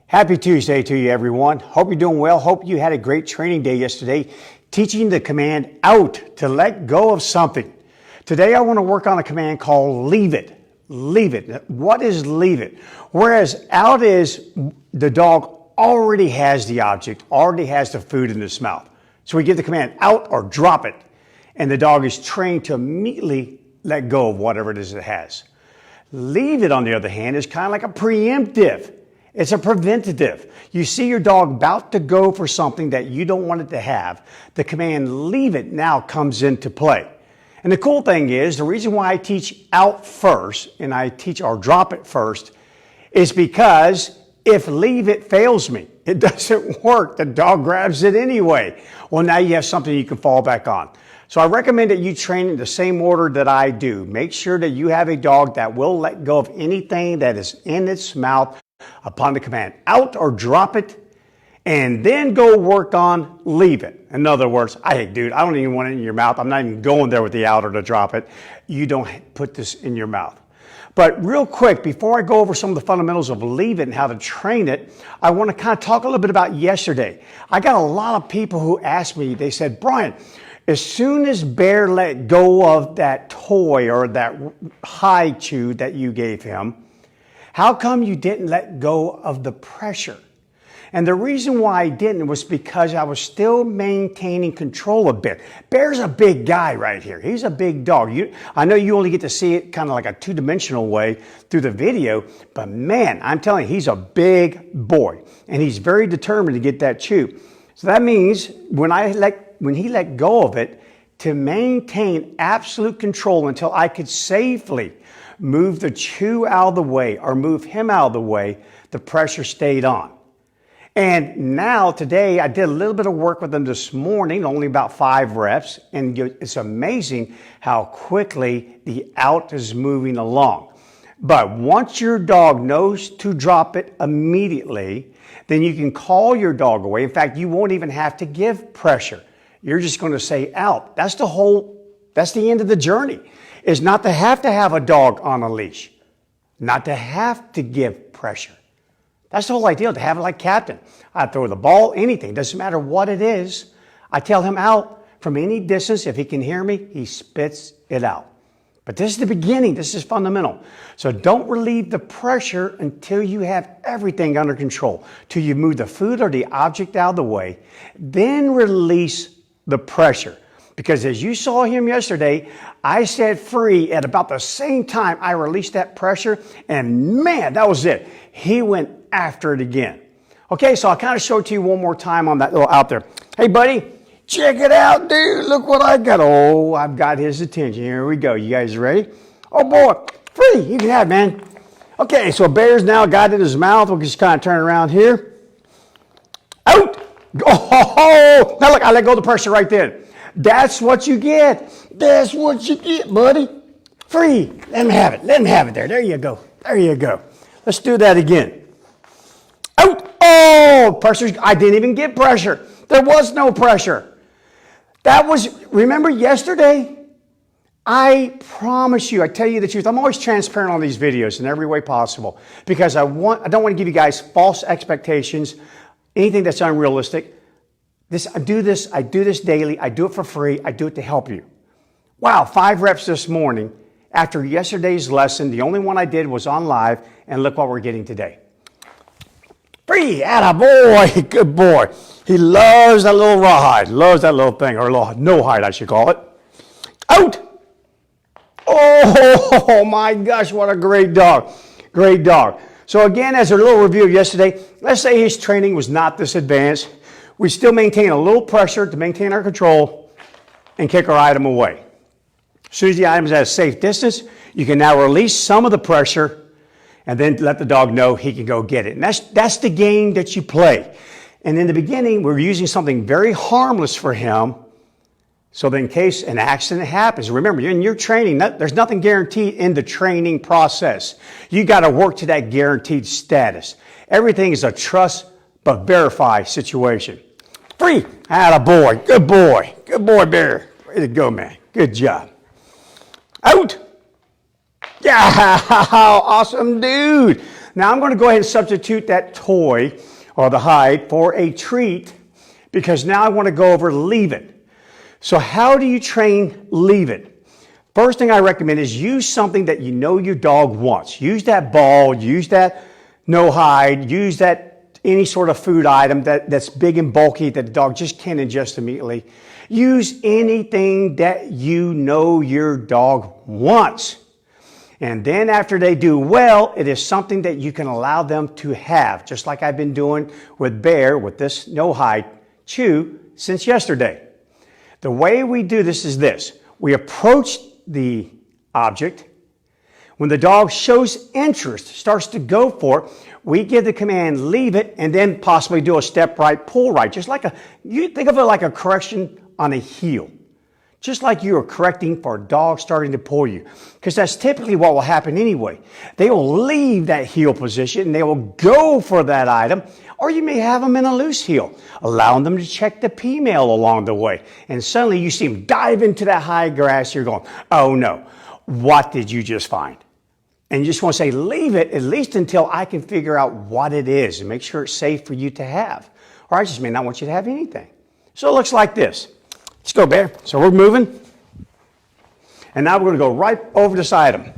Happy Tuesday to you, everyone. Hope you're doing well. Hope you had a great training day yesterday, teaching the command out to let go of something. Today, I want to work on a command called leave it. Leave it. What is leave it? Whereas out is the dog already has the object, already has the food in its mouth. So we give the command out or drop it. And the dog is trained to immediately let go of whatever it is it has. Leave it, on the other hand, is kind of like a preemptive. It's a preventative. You see your dog about to go for something that you don't want it to have. The command leave it now comes into play. And the cool thing is, the reason why I teach out first and I teach or drop it first is because if leave it fails me, it doesn't work. The dog grabs it anyway. Well, now you have something you can fall back on. So I recommend that you train in the same order that I do. Make sure that you have a dog that will let go of anything that is in its mouth upon the command out or drop it, and then go work on leave it. In other words, hey, dude, I don't even want it in your mouth. I'm not even going there with the out or to drop it. You don't put this in your mouth. But real quick, before I go over some of the fundamentals of leave it and how to train it, I want to kind of talk a little bit about yesterday. I got a lot of people who asked me, they said, Bryan, as soon as Bear let go of that toy or that high chew that you gave him, how come you didn't let go of the pressure? And the reason why I didn't was because I was still maintaining control a bit. Bear's a big guy right here. He's a big dog. I know you only get to see it kind of like a two-dimensional way through the video, but man, I'm telling you, he's a big boy, and he's very determined to get that chew. So that means when he let go of it, to maintain absolute control until I could safely move the chew out of the way or move him out of the way, the pressure stayed on. And now today, I did a little bit of work with him this morning, only about 5 reps, and it's amazing how quickly the out is moving along. But once your dog knows to drop it immediately, then you can call your dog away. In fact, you won't even have to give pressure. You're just going to say out. That's the end of the journey, is not to have a dog on a leash, not to have to give pressure. That's the whole idea, to have it like captain. I throw the ball, anything, doesn't matter what it is. I tell him out from any distance. If he can hear me, he spits it out. But this is the beginning. This is fundamental. So don't relieve the pressure until you have everything under control, till you move the food or the object out of the way. Then release the pressure. Because as you saw him yesterday, I said free at about the same time I released that pressure, and man, that was it. He went after it again. Okay, so I'll kind of show it to you one more time on that little out there. Hey, buddy, check it out, dude. Look what I got. Oh, I've got his attention. Here we go. You guys ready? Oh, boy, free. You can have it, man. Okay, so Bear's now got it in his mouth. We'll just kind of turn around here. Out. Oh, now look, I let go of the pressure right then. That's what you get. That's what you get, buddy. Free. Let him have it. Let him have it there. There you go. There you go. Let's do that again. Out. Oh, pressure. I didn't even get pressure. There was no pressure. Remember yesterday? I promise you, I tell you the truth. I'm always transparent on these videos in every way possible because I don't want to give you guys false expectations, anything that's unrealistic. I do this daily. I do it for free. I do it to help you. Wow, 5 reps this morning. After yesterday's lesson, the only one I did was on live, and look what we're getting today. Free, attaboy, good boy. He loves that little rawhide, loves that little thing, or little no hide, I should call it. Out. Oh my gosh, what a great dog. Great dog. So again, as a little review of yesterday, let's say his training was not this advanced. We still maintain a little pressure to maintain our control and kick our item away. As soon as the item is at a safe distance, you can now release some of the pressure and then let the dog know he can go get it. And that's the game that you play. And in the beginning, we're using something very harmless for him so that in case an accident happens, remember, in your training, there's nothing guaranteed in the training process. You got to work to that guaranteed status. Everything is a trust but verify situation. Free. Attaboy. Good boy. Good boy, Bear. Way to go, man. Good job. Out. Yeah, awesome, dude. Now I'm going to go ahead and substitute that toy or the hide for a treat because now I want to go over leave it. So how do you train leave it? First thing I recommend is use something that you know your dog wants. Use that ball, use that no hide, use that any sort of food item that's big and bulky that the dog just can't ingest immediately. Use anything that you know your dog wants. And then after they do well, it is something that you can allow them to have, just like I've been doing with Bear with this no hide chew since yesterday. The way we do this is this. We approach the object. When the dog shows interest, starts to go for it, we give the command leave it and then possibly do a step right, pull right, just like you think of it like a correction on a heel. Just like you are correcting for a dog starting to pull you. Because that's typically what will happen anyway. They will leave that heel position and they will go for that item, or you may have them in a loose heel, allowing them to check the P-mail along the way. And suddenly you see them dive into that high grass. You're going, oh no, what did you just find? And you just want to say, leave it at least until I can figure out what it is and make sure it's safe for you to have. Or I just may not want you to have anything. So it looks like this. Let's go, Bear. So we're moving. And now we're going to go right over this item.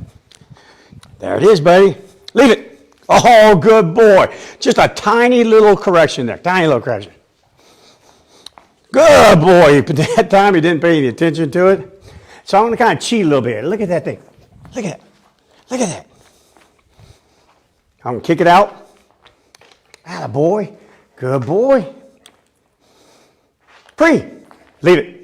There it is, buddy. Leave it. Oh, good boy. Just a tiny little correction there. Tiny little correction. Good boy. But that time he didn't pay any attention to it. So I'm going to kind of cheat a little bit. Look at that thing. Look at it. Look at that. I'm going to kick it out. Atta boy. Good boy. Free. Leave it.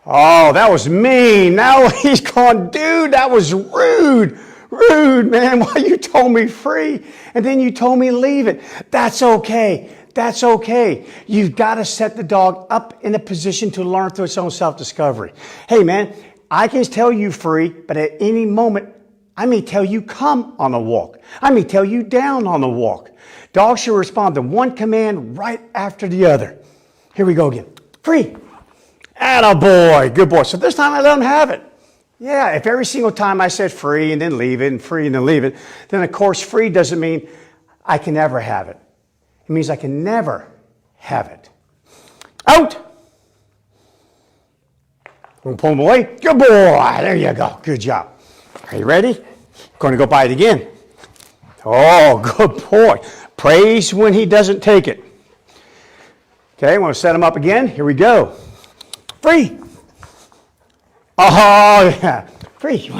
Oh, that was mean. Now he's gone, dude, that was rude. Rude, man. Why you told me free and then you told me leave it? That's okay. That's okay. You've got to set the dog up in a position to learn through its own self-discovery. Hey, man, I can tell you free, but at any moment, I may tell you come on a walk. I may tell you down on a walk. Dogs should respond to one command right after the other. Here we go again. Free. Atta boy. Good boy. So this time I let him have it. Yeah, if every single time I said free and then leave it and free and then leave it, then of course free doesn't mean I can never have it. It means I can never have it. Out. I'm going to pull him away. Good boy. There you go. Good job. Are you ready? Going to go by it again. Oh, good boy. Praise when he doesn't take it. Okay, I'm going to set him up again. Here we go. Free. Oh, yeah. Free.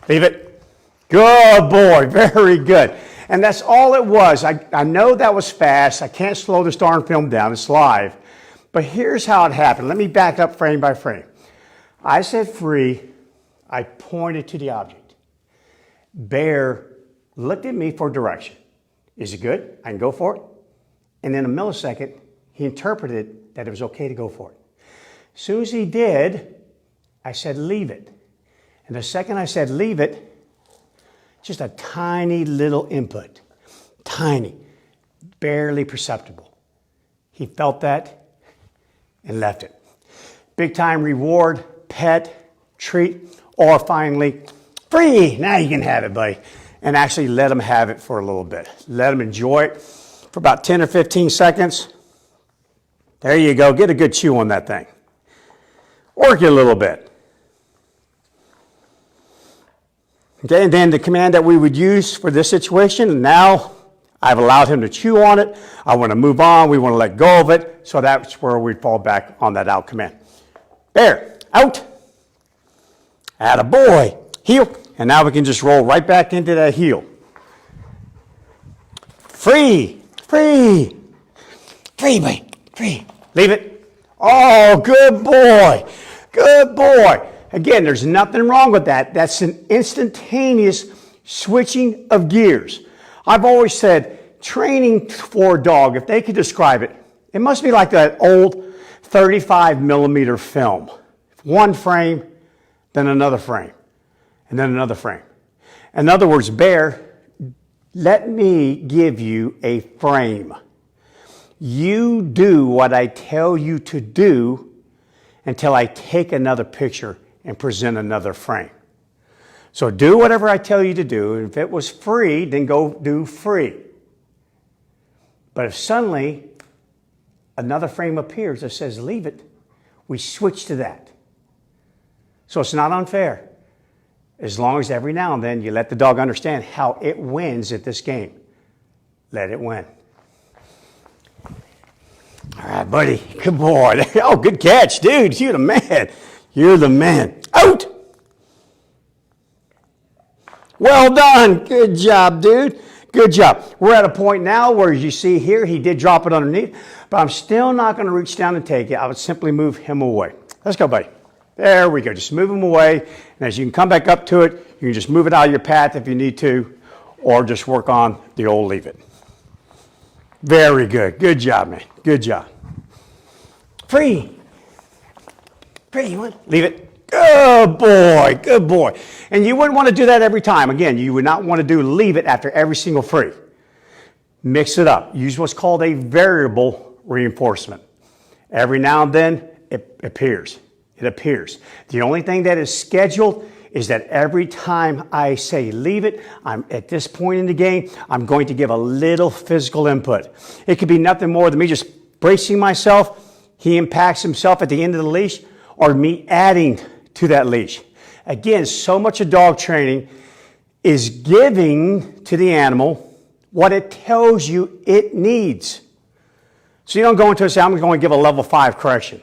Leave it. Good boy. Very good. And that's all it was. I know that was fast. I can't slow this darn film down. It's live. But here's how it happened. Let me back up frame by frame. I said free. I pointed to the object. Bear looked at me for direction. Is it good? I can go for it. And in a millisecond, he interpreted that it was okay to go for it. As soon as he did, I said, leave it. And the second I said, leave it, just a tiny little input. Tiny. Barely perceptible. He felt that and left it. Big time reward, pet, treat, or finally, free. Now you can have it, buddy. And actually let him have it for a little bit. Let him enjoy it for about 10 or 15 seconds. There you go. Get a good chew on that thing. Work it a little bit. Okay, and then the command that we would use for this situation, now I've allowed him to chew on it. I want to move on. We want to let go of it. So that's where we fall back on that out command. Bear, out. Atta boy. Heel. And now we can just roll right back into that heel. Free. Free. Free, boy. Free. Leave it. Oh, good boy. Good boy. Again, there's nothing wrong with that. That's an instantaneous switching of gears. I've always said training for a dog, if they could describe it, it must be like that old 35 millimeter film. One frame, then another frame, and then another frame. In other words, Bear, let me give you a frame. You do what I tell you to do until I take another picture and present another frame. So do whatever I tell you to do. If it was free, then go do free. But if suddenly another frame appears that says leave it, we switch to that. So it's not unfair. As long as every now and then you let the dog understand how it wins at this game. Let it win. All right, buddy. Good boy. Oh, good catch, dude. You're the man. You're the man. Out! Well done. Good job, dude. Good job. We're at a point now where, as you see here, he did drop it underneath, but I'm still not going to reach down and take it. I would simply move him away. Let's go, buddy. There we go. Just move him away. And as you can come back up to it, you can just move it out of your path if you need to, or just work on the old leave it. Very good. Good job, man. Good job. Free. Free. You want? Leave it. Good boy, good boy. And you wouldn't want to do that every time. Again, you would not want to do leave it after every single free. Mix it up. Use what's called a variable reinforcement. Every now and then, it appears. It appears. The only thing that is scheduled is that every time I say leave it, I'm at this point in the game, I'm going to give a little physical input. It could be nothing more than me just bracing myself. He impacts himself at the end of the leash, or me adding to that leash. Again, so much of dog training is giving to the animal what it tells you it needs. So you don't go into it and say, I'm going to give a level 5 correction.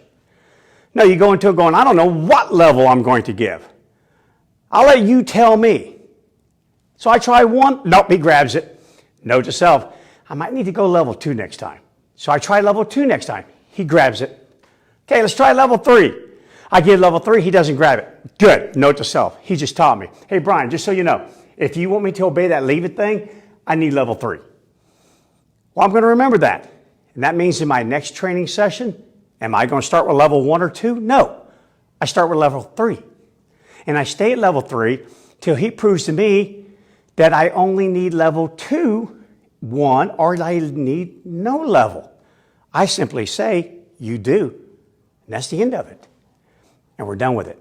No, you go into it going, I don't know what level I'm going to give. I'll let you tell me. So I try 1, nope, he grabs it. Note to self, I might need to go level 2 next time. So I try level 2 next time. He grabs it. Okay, let's try level 3. I give level 3, he doesn't grab it. Good. Note to self. He just taught me. Hey, Brian, just so you know, if you want me to obey that leave it thing, I need level 3. Well, I'm going to remember that. And that means in my next training session, am I going to start with level 1 or 2? No. I start with level 3. And I stay at level 3 till he proves to me that I only need level 2, 1, or I need no level. I simply say, you do. And that's the end of it. And we're done with it.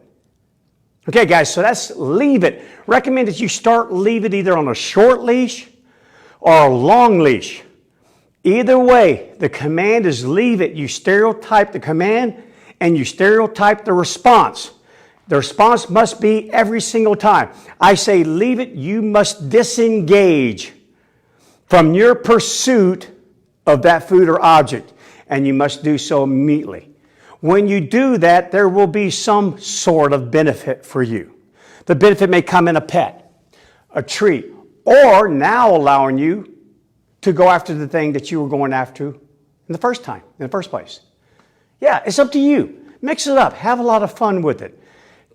Okay, guys, so that's leave it. Recommend that you start leave it either on a short leash or a long leash. Either way, the command is leave it. You stereotype the command and you stereotype the response. The response must be every single time. I say leave it, you must disengage from your pursuit of that food or object, and you must do so immediately. When you do that, there will be some sort of benefit for you. The benefit may come in a pet, a treat, or now allowing you to go after the thing that you were going after in the first place. Yeah, it's up to you. Mix it up. Have a lot of fun with it.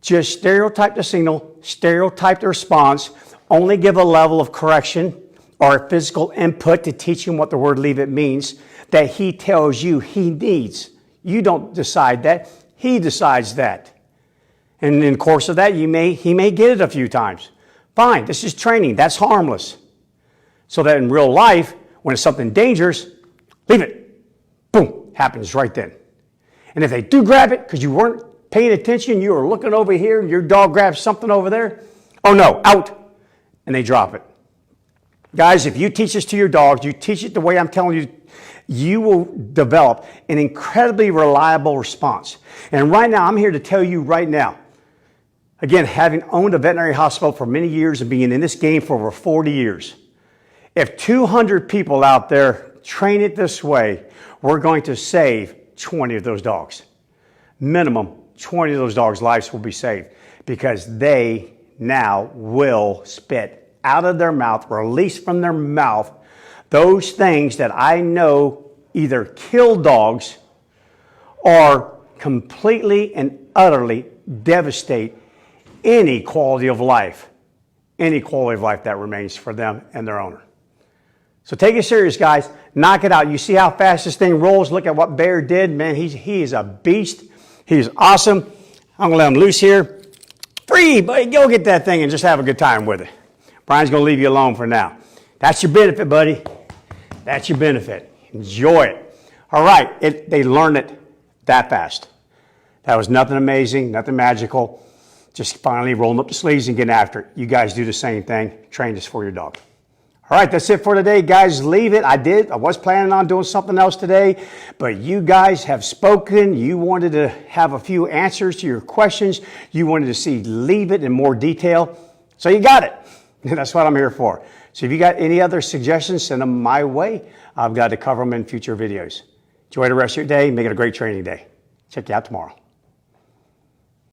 Just stereotype the signal, stereotype the response, only give a level of correction or physical input to teach him what the word leave it means that he tells you he needs. You don't decide that. He decides that. And in the course of that, he may get it a few times. Fine, this is training. That's harmless. So that in real life, when it's something dangerous, leave it. Boom, happens right then. And if they do grab it because you weren't paying attention, you were looking over here, and your dog grabs something over there, oh no, out, and they drop it. Guys, if you teach this to your dogs, you teach it the way I'm telling you, you will develop an incredibly reliable response. And right now, I'm here to tell you right now, again, having owned a veterinary hospital for many years and being in this game for over 40 years, if 200 people out there train it this way, we're going to save 20 of those dogs. Minimum 20 of those dogs' lives will be saved because they now will spit out of their mouth, release from their mouth, those things that I know either kill dogs or completely and utterly devastate any quality of life that remains for them and their owner. So take it serious, guys. Knock it out. You see how fast this thing rolls? Look at what Bear did. Man, he is a beast. He's awesome. I'm going to let him loose here. Free, buddy. Go get that thing and just have a good time with it. Brian's going to leave you alone for now. That's your benefit, buddy. That's your benefit. Enjoy it. All right. They learn it that fast. That was nothing amazing, nothing magical. just finally rolling up the sleeves and getting after it. You guys do the same thing. Train this for your dog. All right, that's it for today, guys. Leave it. I was planning on doing something else today, but you guys have spoken. You wanted to have a few answers to your questions. You wanted to see Leave It in more detail. So you got it. That's what I'm here for. So if you got any other suggestions, send them my way. I've got to cover them in future videos. Enjoy the rest of your day. Make it a great training day. Check you out tomorrow.